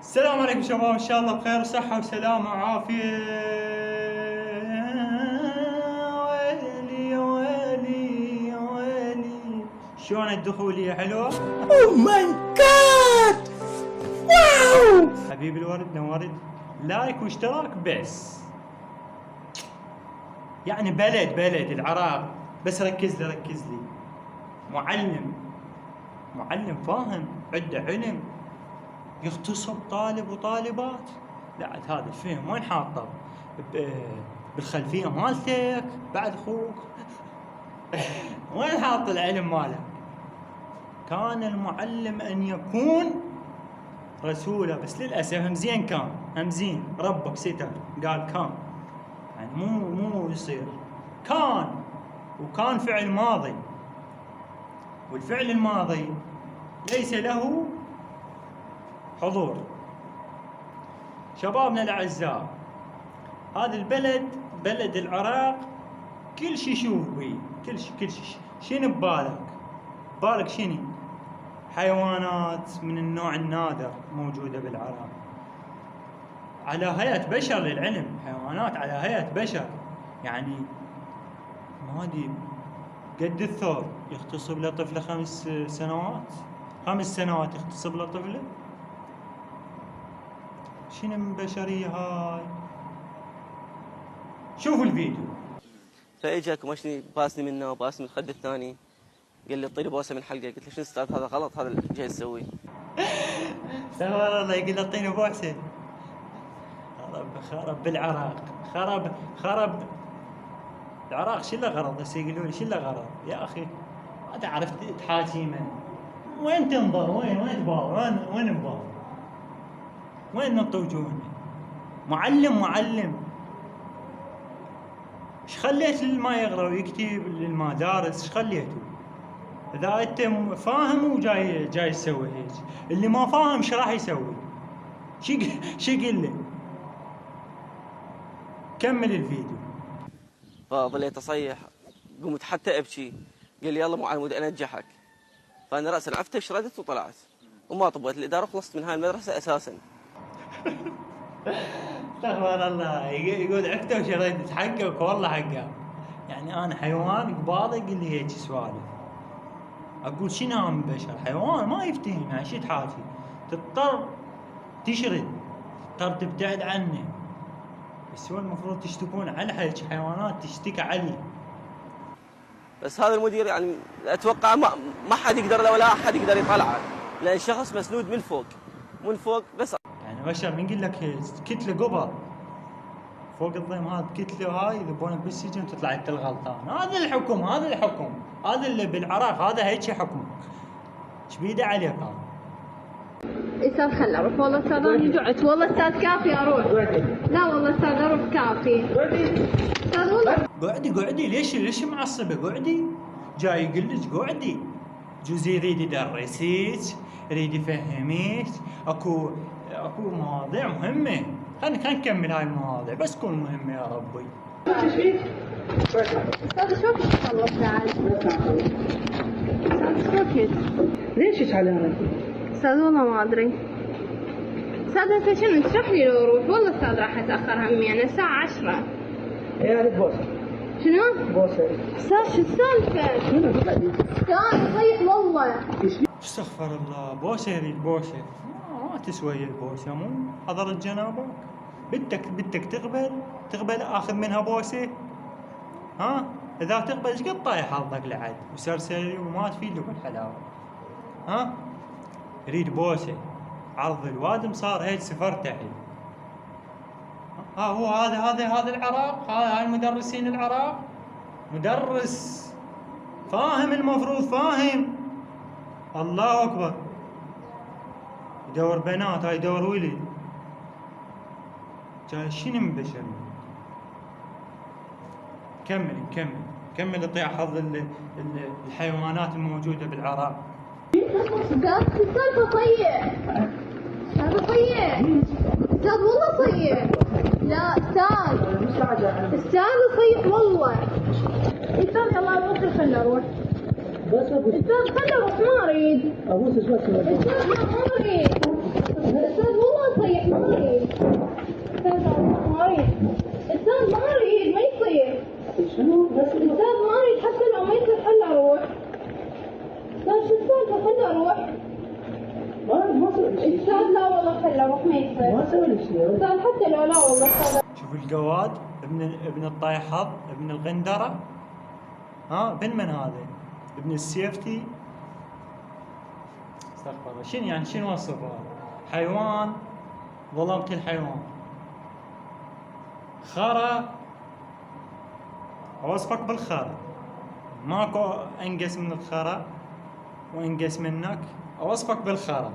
السلام عليكم شباب، ان شاء الله بخير وصحة وسلامة وعافية. ويلي ويلي ويلي، شلون الدخولية حلوة؟ اوه ماي جاد، واو. حبيبي الورد نورد، لايك واشتراك بس. يعني بلد العراق، بس ركز لي. معلم فاهم، عنده علم، يغتصب طالب وطالبات. لا هذا الفهم وين حاطه؟ بالخلفيه مالتك بعد اخوك. وين حاط العلم ماله؟ كان المعلم ان يكون رسولا، بس للاسف همزين كان همزين ربك ستر قال كان، يعني مو يصير كان. وكان فعل ماضي، والفعل الماضي ليس له حضور. شبابنا الأعزاء، هذا البلد بلد العراق كل شي شوف بيه، كل شي. شنو ببالك شنو؟ حيوانات من النوع النادر موجودة بالعراق على هيئة بشر، للعلم حيوانات على هيئة بشر. يعني ما ادري قد الثور يغتصب له طفلة 5 سنوات، 5 سنوات يغتصب له طفلة. شنو من بشرية هاي؟ شوفوا الفيديو. فاجاك مشني باسني منه وباسني من الخد الثاني، قال لي اعطيني بوسه من حلقه. قلت له شنو استاذ هذا غلط، هذا اللي جاي تسويه. لا والله يقول اعطيني بوسه. خرب بالعراق، خرب العراق. شو له غرض؟ بس يقولوا لي شو له غرض يا اخي؟ ما تعرف تحاكي من وين تنظر، وين تبار، وين تبار، وين نط وجوهنا؟ معلم ايش خليت للما يقرا ويكتب للمدارس؟ ايش خليته؟ اذا انت فاهم وجاي تسوي هيك، اللي ما فاهم ايش راح يسوي؟ شو قل له؟ كمل الفيديو. فظليت اصيح، قمت حتى ابكي. قال لي يلا مو عمود انجحك. فانا راسا عفته شردت وطلعت وما طبيت الاداره وخلصت من هاي المدرسه اساسا. استغفر الله، يقول عفته وشردت حقك، والله حقه. يعني انا حيوان قباضه يقول لي هيك سوالف؟ اقول شنو هم بشر؟ حيوان ما يفتهم، يعني شو تحاكي؟ تضطر تشرد، تضطر تبتعد عنه. بس هو المفروض تشتكون على هيك حيوانات، تشتكي عليه. بس هذا المدير يعني اتوقع ما حد يقدر له ولا احد يقدر يطلعه، لان شخص مسنود من فوق بس. يعني بشر من يقول لك كتله قبر فوق الضيم، هذا كتله هاي يذبونك بالسجن وتطلع انت الغلطان. هذا الحكم، هذا اللي بالعراق، هذا هيك حكمك. ايش بيده عليك هذا؟ استاذ خل اروح، والله استاذ انا جعت، والله استاذ كافي اروح. لا والله استاذ اروح كافي. استاذ والله قعدي ليش معصبه؟ قعدي، جاي يقول لك قعدي. جوز يريد يدرسيك، يريد يفهميك. اكو مواضيع مهمه، خلينا نكمل هاي المواضيع، بس تكون مهمه يا ربي. ايش فيك؟ استاذ شو فيك تخلص بعد؟ استاذ شو فيك؟ ليش تعلمت؟ استاذ والله ما ادري. استاذ انت شنو تشرح لي لو اروح؟ والله استاذ راح اتاخر همي، انا الساعه 10. يا ريت بوسه. شنو؟ بوسه. استاذ شو السالفه؟ شنو؟ استاذ صيح والله. استغفر الله، بوسه يريد بوسه. ما تسوي البوسه، مو حضرة جنابك. بدك تقبل اخذ منها بوسه؟ ها؟ اذا تقبل ايش قد طايح حظك لعد وسرسري وما تفيد لك الحلاوه. ها؟ يريد بوسه، عرض الوادم صار هيك صفر تحت. هو هذا العراق، هاي المدرسين العراق. مدرس فاهم، المفروض فاهم. الله اكبر، يدور بنات، هاي يدور ولد. جاي شنو من بشر؟ كمل اطيع حظ الحيوانات الموجوده بالعراق. استاذ السالفه صيح. استاذ والله صيح. لا استاذ صيح والله. استاذ يلا نروح، خلنا نروح. استاذ خلنا نروح، ما اريد. ابوس شو اسمه؟ استاذ ما اريد. استاذ والله اروح ما يصير. ما اسوي لك شيء. استاذ حتى لو لا والله استاذ. شوف القواد ابن الطايحض، ابن الغندرة، ها بن من هذا؟ ابن السيفتي. استغفر الله، شنو يعني شنو وصفه؟ حيوان، ظلمت الحيوان. خرا، اوصفك بالخرا، ماكو انقص من الخرا وانقص منك، اوصفك بالخرا.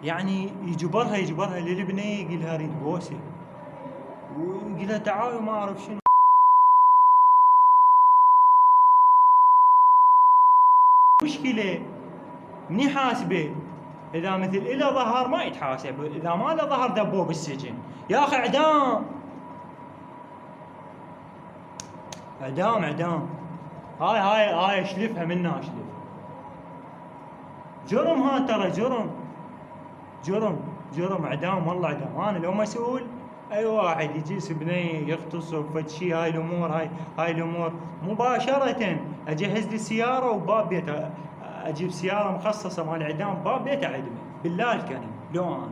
يعني يجبرها للبنية، يقولها اريد بوسه، ويقولها تعالوا ما اعرف شنو. مشكلة مني حاسبه، اذا مثل الى ظهر ما يتحاسب، اذا ما له ظهر دبوه بالسجن. يا اخي اعدام اعدام اعدام. هاي اشلفها منا، اشلف. جرم ها، ترى جرم اعدام، والله اعدام. انا لو مسؤول اي واحد يجيس بنيه يغتصب فد شيء، هاي الامور مباشرة اجهز لي سيارة وباب بيته، اجيب سيارة مخصصة مال اعدام، باب بيته اعدمه بالله الكريم. لو انا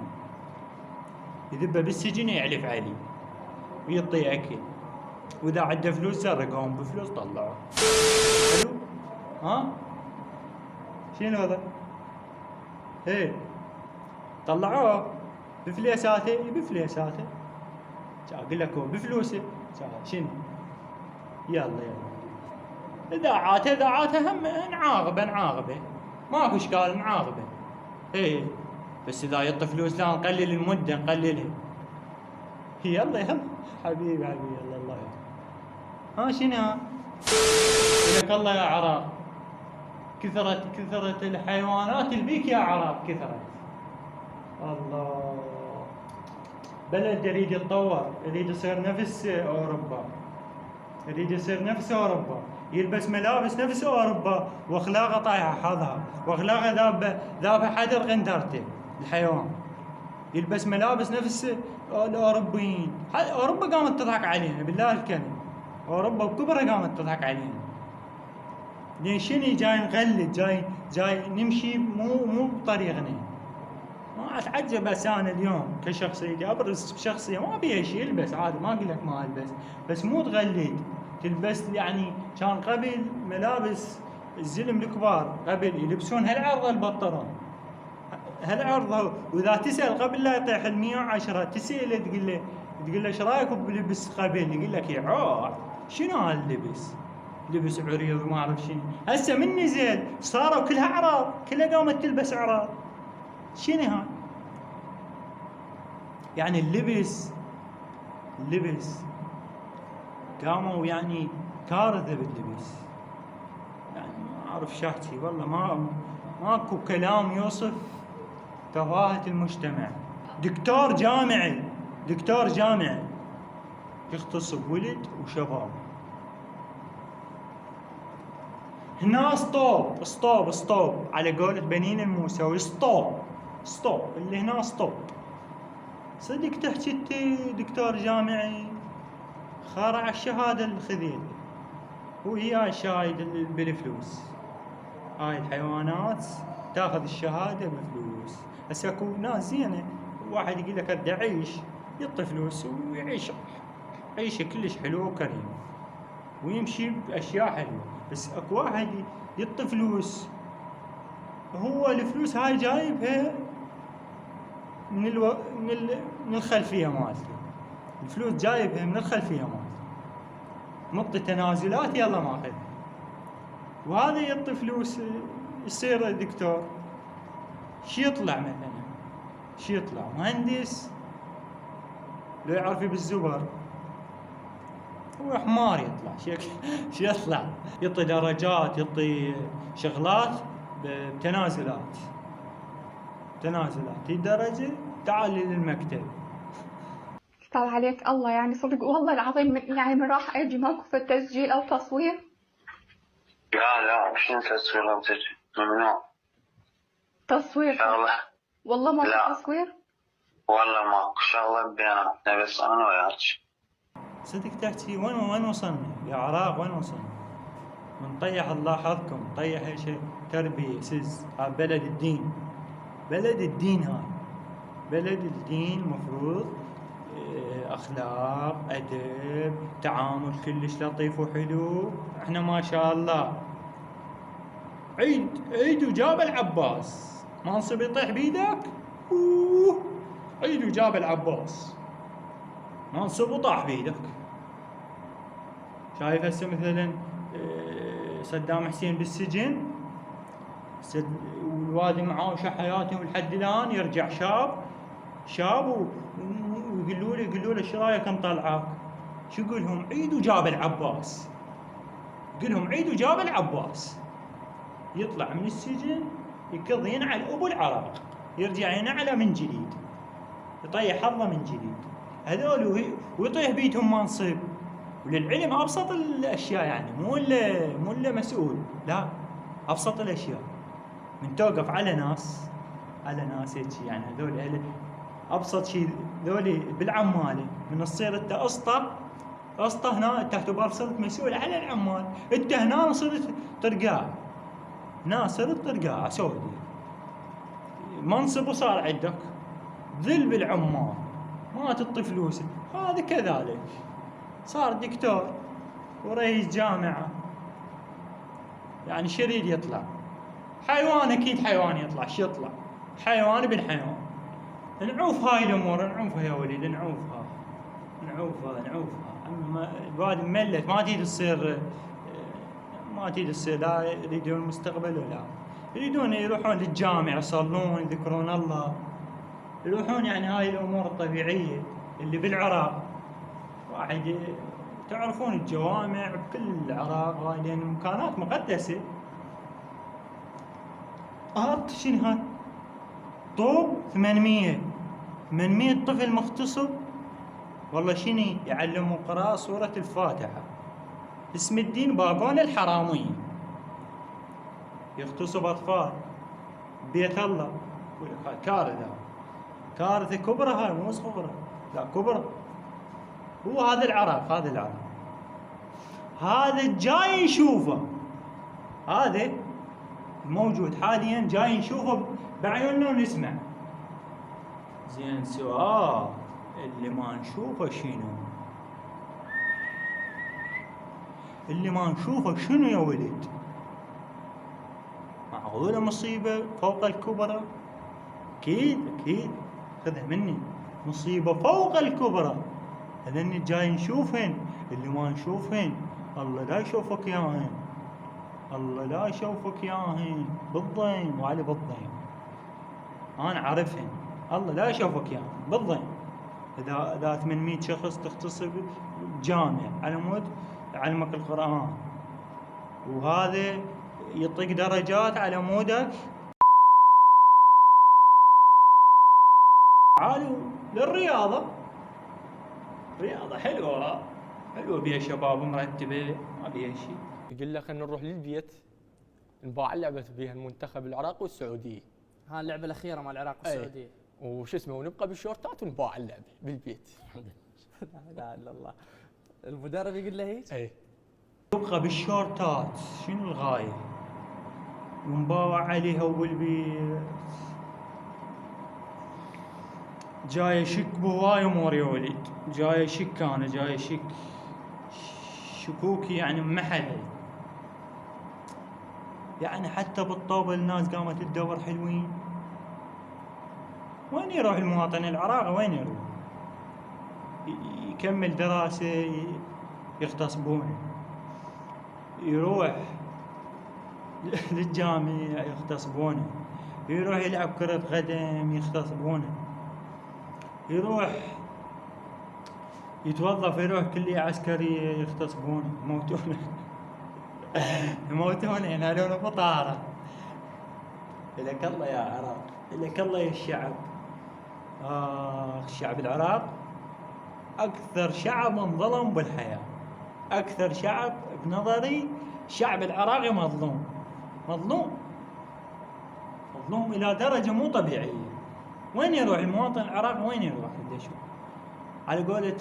يذبه بالسجن يعلف علي ويعطيه اكل، واذا عنده فلوس سرقهم بفلوس طلعوا. حلو؟ ها؟ شنو هذا؟ ايه طلعوه بفليساته. اقول لك هو بفلوسه. شنو؟ يلا اذاعاته هم نعاقبه، ماكو اشكال، نعاقبه. ايه بس اذا يعطي فلوس لا نقلل المده، نقللها. يلا حبيبي يلا الله يهديك. ها شنو؟ لك الله يا عراق، كثرت الحيوانات البيك يا عراق، كثرت. الله، بلد يريد يتطور، يريد يصير نفس اوروبا، يلبس ملابس نفس اوروبا، واخلاقه طايحه حظها، واخلاقه ذابه حدر غندرته الحيوان. يلبس ملابس نفس الاوروبيين. اوروبا قامت تضحك علينا بالله الكريم، اوروبا بكبرها قامت تضحك علينا. لين شنو جاي نقلد، جاي نمشي مو بطريقنا. ما اتعجب بس انا اليوم كشخصيتي ابرز بشخصيه ما بيها شيء، البس عادي، ما اقول لك ما البس، بس مو تقلد. تلبس يعني كان قبل ملابس الزلم الكبار قبل يلبسون هالعرضه البطرون، هالعرضه. واذا تسال قبل لا يطيح ال 110 تساله تقول له ايش رايك بلبس قبل؟ يقول لك يا شنو هاللبس؟ لبس عريض وما اعرف شنو. هسه من نزل صاروا كلها اعراض، كلها قامت تلبس اعراض. شنو هاي؟ يعني اللبس قاموا يعني كارثه باللبس. يعني ما اعرف شاحتي والله، ماكو كلام يوصف تفاهة المجتمع. دكتور جامعي يغتصب ولد وشباب. هنا ستوب على قولة بنين الموسوي، ستوب اللي هنا ستوب. صدق تحكي انت دكتور جامعي خارع الشهادة الخذيل، وهي الشهادة بالفلوس. هاي الحيوانات تاخذ الشهادة بفلوس. هسه اكو ناس زينة، واحد يقول لك اريد اعيش، يعطي فلوس ويعيش عيشة كلش حلوة وكريمة ويمشي باشياء حلوة. بس اكو واحد يعطي فلوس، هو الفلوس هاي جايبها من الخلفية مالته، الفلوس جايبها من الخلفية مالته، مطي تنازلات يلا ماخذ. وهذا يعطي فلوس يصير دكتور. شي يطلع مثلا، شي يطلع مهندس لو يعرف بالزبر، هو حمار يطلع. شي يطلع يعطي درجات، يعطي شغلات بتنازلات، هي درجة تعال للمكتب. استاذ عليك الله، يعني صدق والله العظيم يعني من راح اجي ماكو في تسجيل او تصوير؟ لا شنو تصوير او تسجيل؟ ممنوع تصوير شغلة. والله ماكو لا. تصوير؟ والله ماكو شغلة بيناتنا بس انا وياك. صدق تحكي وين وصلنا يا عراق؟ وين وصلنا؟ منطيح الله حظكم، طيح شيء تربية سز. بلد الدين هاي، بلد الدين مفروض اخلاق، ادب، تعامل كلش لطيف وحلو. احنا ما شاء الله عيد وجاب العباس، منصب يطيح بيدك. عيد وجاب العباس، منصب وطاح بيدك. شايف هسه مثلا صدام حسين بالسجن، والوادي معاوشة حياته ولحد الان يرجع شاب ويقولوا له شو رايك نطلعك؟ شو يقول لهم؟ عيد وجاب العباس. يقول لهم عيد وجاب العباس. يطلع من السجن يكض ينعل ابو العراق، يرجع ينعله من جديد، يطيح حظه من جديد. هذول ويطيح بيتهم منصب. وللعلم ابسط الاشياء، يعني مو الا مسؤول، لا ابسط الاشياء من توقف على ناس هيك، يعني هذول ابسط شيء. ذولي بالعماله من تصير انت اسطى هنا، انت تعتبر صرت مسؤول على العمال. انت هنا صرت ترقاع، سعودي، منصب وصار عندك ذل بالعمال، ما تعطي فلوس. هذا كذلك صار دكتور ورئيس جامعه، يعني شريد يطلع حيوان، اكيد حيوان يطلع. شو يطلع؟ حيوان ابن حيوان. نعوف هاي الامور، نعوفها يا وليد، نعوفها. اما الواد ملت، ما تريد تصير لا يريدون المستقبل ولا يريدون يروحون للجامع، يصلون، يذكرون الله، يروحون. يعني هاي الامور الطبيعيه اللي بالعراق. واحد تعرفون الجوامع بكل العراق هاي، لان المكانات مقدسه. شنو هاد؟ طوب 800 طفل مغتصب. والله شنو يعلموا قراءة سورة الفاتحة، اسم الدين باقون الحرامية. يغتصب أطفال بيت الله. كارثة كبرى هاي، مو صغرى، لا كبرى. هو هذا العراق، هذا جاي نشوفه، هذا موجود حاليا جاي نشوفه بعيوننا ونسمع. زين، سؤال اللي ما نشوفه شنو؟ اللي ما نشوفه شنو يا ولد؟ معقولة مصيبة فوق الكبرى؟ أكيد خذها مني، مصيبة فوق الكبرى. هذني جاي نشوفهن، اللي ما نشوفهن الله لا يشوفك ياهن، الله لا يشوفك ياهن بالضيم وعلي بالضيم. أنا عارفهن، الله لا يشوفك ياهن بالضيم. إذا 800 شخص تغتصب جامع على مود علمك القرآن، وهذا يعطيك درجات على مودك عالي. للرياضة، رياضة حلوة بيها شباب مرتبة، ما بيها شيء. يقول لك خلينا نروح للبيت نباع لعبة بها المنتخب العراقي والسعودية. ها اللعبة الأخيرة مع العراق والسعودية. وش اسمه، ونبقى بالشورتات ونباع اللعبة بالبيت. لا اله الا الله. المدرب يقول له هيك؟ نبقى بالشورتات، شنو الغاية؟ ونباوع عليها وبالبيت. جاي يشك بهواي امور يا وليد، جاي يشك شكوكي يعني محل. يعني حتى بالطوبة الناس قامت تدور حلوين. وين يروح المواطن العراقي؟ وين يروح؟ يكمل دراسة يغتصبونه، يروح للجامعة يغتصبونه، يروح يلعب كرة قدم يغتصبونه، يروح يتوظف يروح كلية عسكرية يغتصبونه، يموتونه ينالون بطارة. إلك الله يا عراق، إلك الله يا الشعب. الشعب العراق أكثر شعب انظلم بالحياة، أكثر شعب بنظري الشعب العراقي مظلوم إلى درجة مو طبيعية. وين يروح المواطن العراقي؟ وين يروح؟ على قولة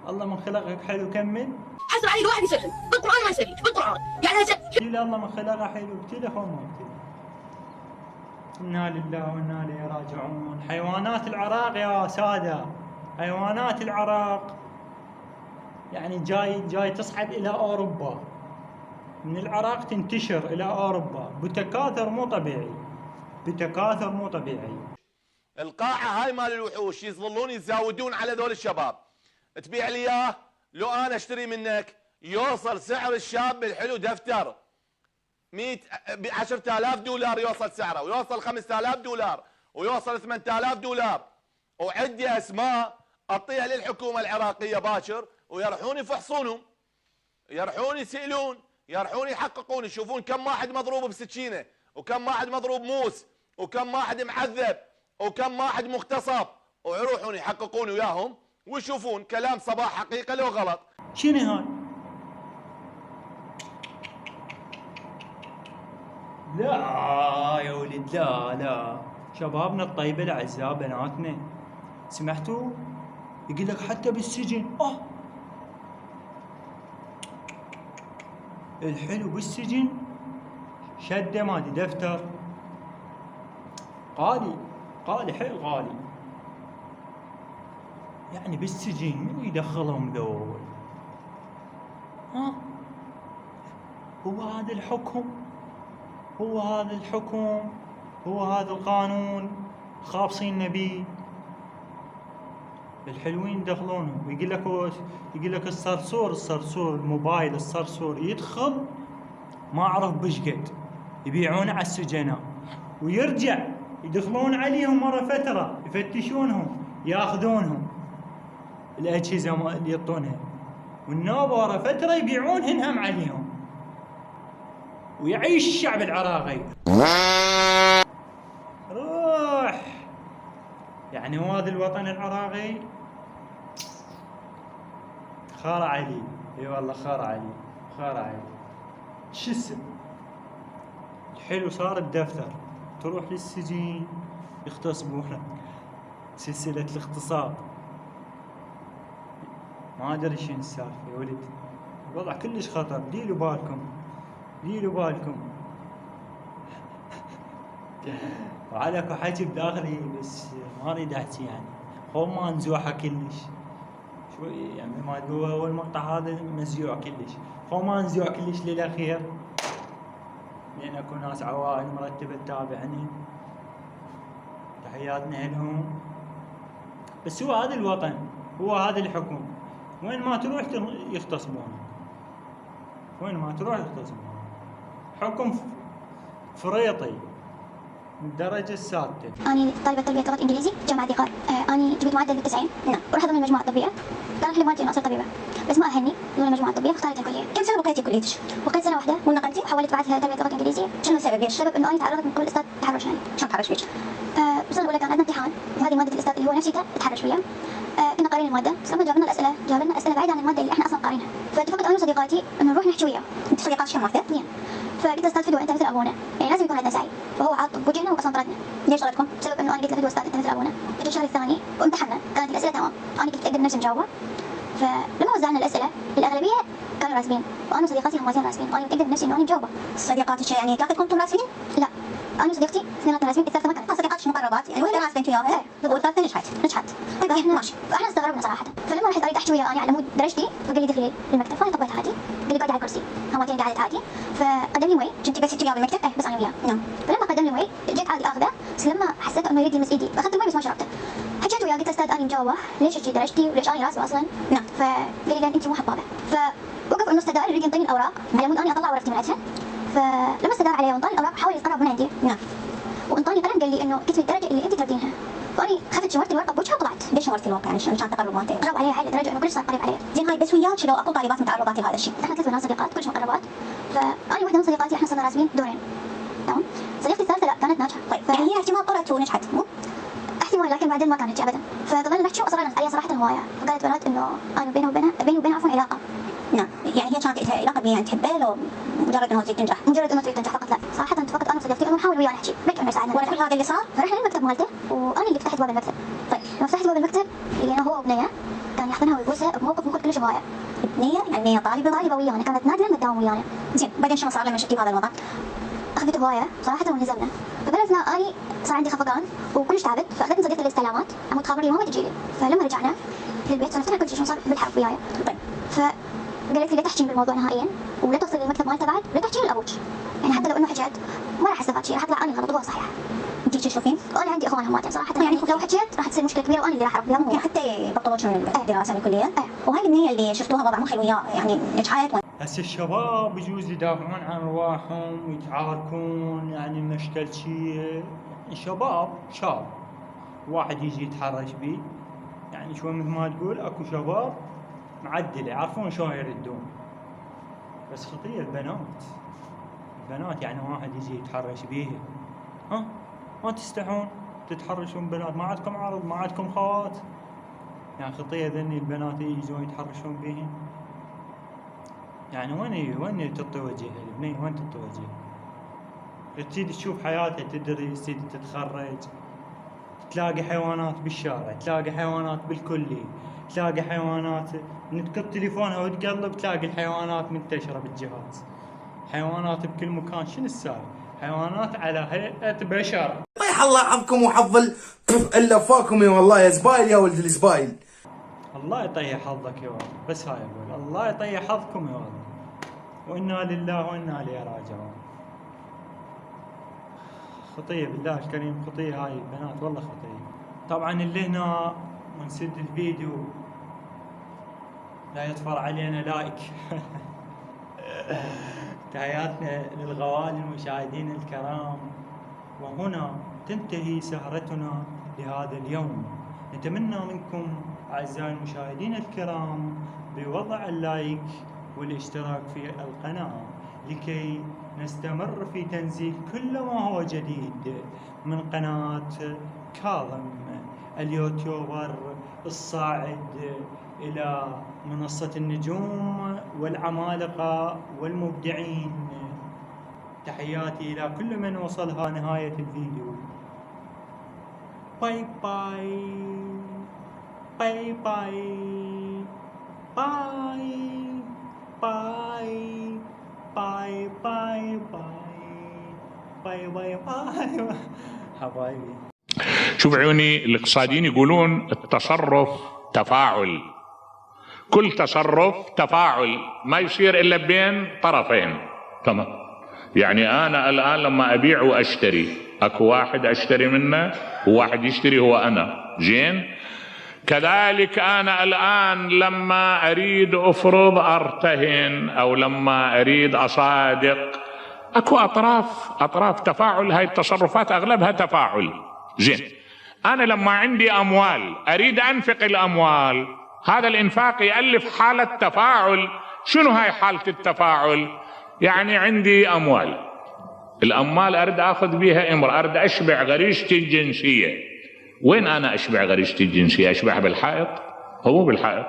الله من خلقك حلو كمل. حسب علي الواحد يسلم بالقرآن ما يسوي بالقرآن يعني قتيل الله من خلقه حلو، قتيله هو ما قتيله. إنا لله وإنا إليه راجعون. حيوانات العراق يا سادة، حيوانات العراق يعني جاي تصعد إلى أوروبا، من العراق تنتشر إلى أوروبا بتكاثر مو طبيعي، بتكاثر مو طبيعي. القاعة هاي مال الوحوش يظلون يتزاودون على ذول الشباب. تبيع لي اياه لو انا اشتري منك يوصل سعر الشاب الحلو دفتر 10,000 دولار يوصل سعره، ويوصل 5,000 دولار، ويوصل 8,000 دولار. وعندي اسماء اعطيها للحكومة العراقية باكر ويرحون يفحصونهم، يرحون يسألون، يرحون يحققون، يشوفون كم واحد مضروب بسكينة، وكم واحد مضروب موس، وكم واحد معذب، وكم واحد مغتصب، ويروحون يحققون وياهم ويشوفون كلام صباح حقيقة لو غلط. شنو هاي؟ لا يا ولد، لا شبابنا الطيبة الأعزاء بناتنا، سمعتوا؟ يقول لك حتى بالسجن الحلو بالسجن شده مادي دفتر غالي حيل غالي، يعني بالسجن من يدخلهم ذول؟ هو هذا الحكم، هو هذا الحكم، هو هذا القانون خابصين بيه. الحلوين يدخلونهم، ويقول لك الصرصور الموبايل، الصرصور يدخل ما اعرف بشقد يبيعونه على السجناء، ويرجع يدخلون عليهم مرة فترة يفتشونهم ياخذونهم الأجهزة اللي يعطونها، والنوبة ورا فترة يبيعونهن هم عليهم، ويعيش الشعب العراقي. روح يعني هو هذا الوطن العراقي خار علي، اي والله خار علي. شو اسم الحلو صار الدفتر، تروح للسجين يغتصبونك، سلسلة الاغتصاب، ما ادري شنو السالفة يا ولد، الوضع كلش خطر. ديروا بالكم. وعليكم حكي بداخلي بس ما اريد احكي، يعني هو ما نزوحه كلش شوي، يعني ما تقول هو المقطع هذا مزيوع كلش، هو ما نزوع كلش للاخير، لان اكو ناس عوائل مرتبه تتابعني، تحياتنا لهم. بس هو هذا الوطن، هو هذا الحكم، وين ما تروح يغتصبونك، حكم فريطي من الدرجة السادسة. أنا طالبة تربية لغة إنجليزي جامعة ثقات. أنا جبت معدل 90. نعم. ورحت ضمن المجموعة الطبية. كان حلم والدي إني أصير طبيبة، بس ما أهلني ضمن المجموعة الطبية، اختاريت الكلية. كم سنة بقيتي كليتك؟ بقيت سنة واحدة ونقلتي وحولت بعدها تربية لغة إنجليزي. شنو السبب ليش؟ السبب إنه أنا تعرضت من قبل الأستاذ تحرش يعني. شلون تحرش فيك؟ بالسنة الأولى كان عندنا امتحان، وهذه مادة الأستاذ اللي هو نفسيته تحرش وياه. كنا قارين المادة، بس لما جاب لنا أسئلة بعيدة عن المادة اللي إحنا أصلاً قارينها. فاتفقت أنا وصديقاتي إنه نروح نحكي وياه. أنت صديقات كم واحدة؟ 2. فقلت أستاذ فدوى أنت مثل أبونا، يعني لازم يكون عندنا سعي. فهو عاطف بوجهنا وأصلا طردنا. ليش طردكم؟ بسبب إنه أنا قلت له فدوى أستاذ أنت مثل أبونا. في الشهر الثاني وامتحنا، كانت الأسئلة تمام، أنا كنت أقدر نفسي نجاوبها. فلما وزعنا الأسئلة الأغلبية كانوا راسبين، وأنا وصديقاتي هم زين راسبين، وأنا متأكد نفسي إنه أنا مجاوبة. صديقاتك يعني ثلاثتكم كنتم راسبين؟ لا، أنا وصديقتي اثنيناتنا راسبين، الثالثة ما كانت. صديقاتك مقربات يعني وحدة راسبين وياها، والثالثة نجحت. طيب احنا ماشي، فاحنا استغربنا صراحة. فلما رحت أريد أحكي وياه أنا على مود درجتي، فقال لي دخلي المكتب، فأنا طبيت عادي، قال لي قعدي على الكرسي، همتين قعدت عادي، فقدم لي وي، كنت بس وياه بالمكتب، بس أنا وياه. نعم. فلما قدم لي وي جيت عادي آخذه، بس لما حسيت إنه يريد يمس إيدي، أخذت المي بس ما شربته. حكيت وياه قلت أستاذ أنا مجاوبة، ليش هيك درجتي وليش أنا راسبة أصلاً؟ نعم. فقال لي لأن أنت مو حبابة. فوقف إنه استدار يريد ينطيني الأوراق على مود أني أطلع ورقتي من عندها. فلما استدار علي وانطاني الأوراق حاول يتقرب من عندي. نعم. وانطاني قلم قال لي إنه كتبي الدرجة اللي أنت تردينها. فأني خذت شمرت الورقة بوجهها وطلعت. ليش شمرت الورقة يعني عشان تقرب مالتي؟ قرب عليها حيل لدرجة إنه كلش صار قريب عليها. زين هاي بس وياك لو أكو طالبات متعرضات لهذا الشيء؟ إحنا 3 بنات صديقات كلش مقربات. فأنا وحدة من صديقاتي إحنا صرنا راسبين دورين. تمام؟ صديقتي الثالثة لا كانت ناجحة. طيب يعني هي احتمال قرأت ونجحت مو؟ احتمال، لكن بعدين ما كانت ابدا. فضلنا نحكي واصرينا عليها صراحه هوايه، فقالت بنات انه انا بيني وبينها عفوا علاقه. نعم. يعني هي كانت لها علاقه بي يعني تحبه لو مجرد انه تريد تنجح؟ مجرد انه تريد تنجح فقط لا. صراحه فقط انا وصديقتي انه نحاول وياه نحكي، بلكي انه يساعدنا. وكل هذا اللي صار فرحنا للمكتب مالته، وانا اللي فتحت باب المكتب. طيب لما فتحت باب المكتب لقينا هو وبنيه كان يحضنها ويبوسها بموقف ممكن كلش هوايه. بنيه يعني طالبه ويانا، كانت نادرا ما تداوم ويانا. زين بعدين شنو صار لما شفتي بهذا الوضع؟ اخذت هوايه صراحه ونزلنا. ففي اثناء اني صار عندي خفقان وكلش تعبت، فاخذتني صديقتي الاستعلامات، عمود تخابرني ما تجي لي. فلما رجعنا للبيت صرفت لها كل شيء شو صار بالحرب وياي. طيب فقالت لي لا تحكين بالموضوع نهائيا ولا توصلي للمكتب مالته بعد ولا تحكي لابوك، يعني حتى لو انه حكيت ما راح استفاد شيء، راح اطلع اني غلط وهو صحيح. انت تشوفين؟ وانا عندي اخوان هماتين صراحه، يعني لو حكيت راح تصير مشكله كبيره وانا اللي راح اعرف فيها، ممكن حتى يبطلوك من الدراسه بالكليه. وهاي من هي اللي شفتوها وضع مخي وياه، يعني نجحت. هسه الشباب يجوز يدافعون عن ارواحهم ويتعاركون، يعني مشكل شيء شباب شاب واحد يجي يتحرش بيه، يعني شوي مثل ما تقول اكو شباب معدله يعرفون شلون يردون. بس خطيه البنات يعني واحد يجي يتحرش بيها، ها ما تستحون تتحرشون بنات؟ ما عندكم عرض؟ ما عندكم خوات؟ يعني خطيه ذني البنات يجون يتحرشون بيهن. يعني وين تعطي وجهها البنية؟ وين تعطي وجهها؟ تريد تشوف حياتها، تدرس، تريد تتخرج، تلاقي حيوانات بالشارع، تلاقي حيوانات بالكلية، تلاقي حيوانات تنقط تليفونها وتقلب تلاقي الحيوانات منتشرة بالجهاز، حيوانات بكل مكان. شنو السالفة؟ حيوانات على هيئة بشر. طيح الله حظكم وحظ الا فاكم يا والله يا زبايل يا ولد الزبايل. الله يطيح حظك يا ولد، بس هاي اقول الله يطيح حظكم يا ولد، وانا لله وانا اليه راجعون. خطيه بالله الكريم، خطيه هاي البنات والله خطيه. طبعا اللي هنا ونسد الفيديو لا يطفر علينا لايك. تحياتنا للغوالي المشاهدين الكرام، وهنا تنتهي سهرتنا لهذا اليوم. نتمنى منكم أعزائي المشاهدين الكرام بوضع اللايك والاشتراك في القناة لكي نستمر في تنزيل كل ما هو جديد من قناة كاظم اليوتيوبر الصاعد إلى منصة النجوم والعمالقة والمبدعين. تحياتي إلى كل من وصلها نهاية الفيديو. باي باي باي باي باي باي باي باي باي باي باي حبايبي. شوف عيوني، الاقتصاديين يقولون التصرف تفاعل، كل تصرف تفاعل ما يصير الا بين طرفين. تمام؟ يعني انا الان لما ابيع واشتري اكو واحد اشتري منه وواحد يشتري هو انا، زين؟ كذلك انا الان لما اريد افرض ارتهن او لما اريد اصادق اكو اطراف تفاعل. هاي التصرفات اغلبها تفاعل، زين؟ انا لما عندي اموال اريد انفق الاموال، هذا الانفاق يألف حالة تفاعل. شنو هاي حالة التفاعل؟ يعني عندي اموال، الاموال اريد اخذ بيها امرأة، اريد اشبع غريزتي الجنسية. وين انا اشبع غريزتي الجنسية؟ اشبعها بالحائط؟ هو مو بالحائط،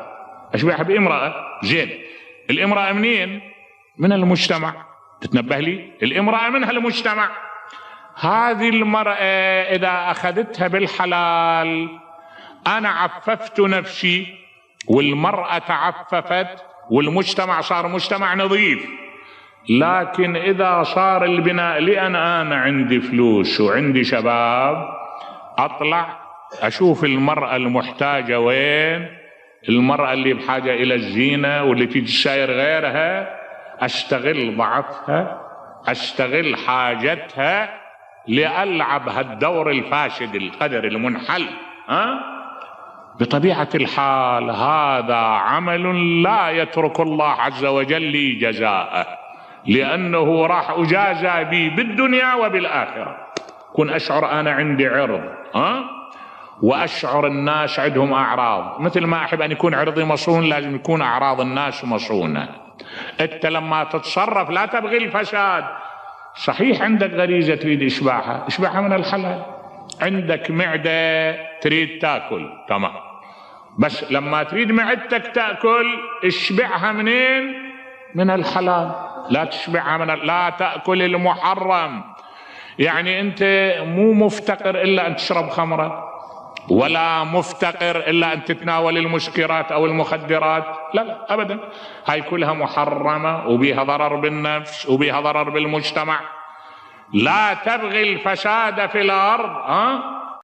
اشبعها بامرأة، زين؟ الامرأة منين؟ من المجتمع. تتنبه لي؟ الامرأة منها المجتمع. هذه المرأة اذا اخذتها بالحلال انا عففت نفسي والمرأة تعففت والمجتمع صار مجتمع نظيف. لكن اذا صار البناء لان انا عندي فلوس وعندي شباب، اطلع اشوف المرأة المحتاجة وين، المرأة اللي بحاجة الى الزينة واللي تجي تساير غيرها، اشتغل ضعفها، اشتغل حاجتها لألعب هالدور الفاسد القدر المنحل. بطبيعة الحال هذا عمل لا يترك الله عز وجل لي جزاءه، لأنه راح أجازى به بالدنيا وبالآخرة. كن أشعر أنا عندي عرض، وأشعر الناس عندهم أعراض، مثل ما أحب أن يكون عرضي مصون لازم يكون أعراض الناس مصونة. أنت لما تتصرف لا تبغي الفساد. صحيح عندك غريزة تريد اشبعها من الحلال. عندك معدة تريد تاكل، تمام، بس لما تريد معدتك تاكل اشبعها منين؟ من الحلال. لا تشبعها لا تاكل المحرم. يعني انت مو مفتقر الا ان تشرب خمره، ولا مفتقر الا ان تتناول المسكرات او المخدرات، لا ابدا. هاي كلها محرمه وبيها ضرر بالنفس وبيها ضرر بالمجتمع. لا تبغي الفساد في الأرض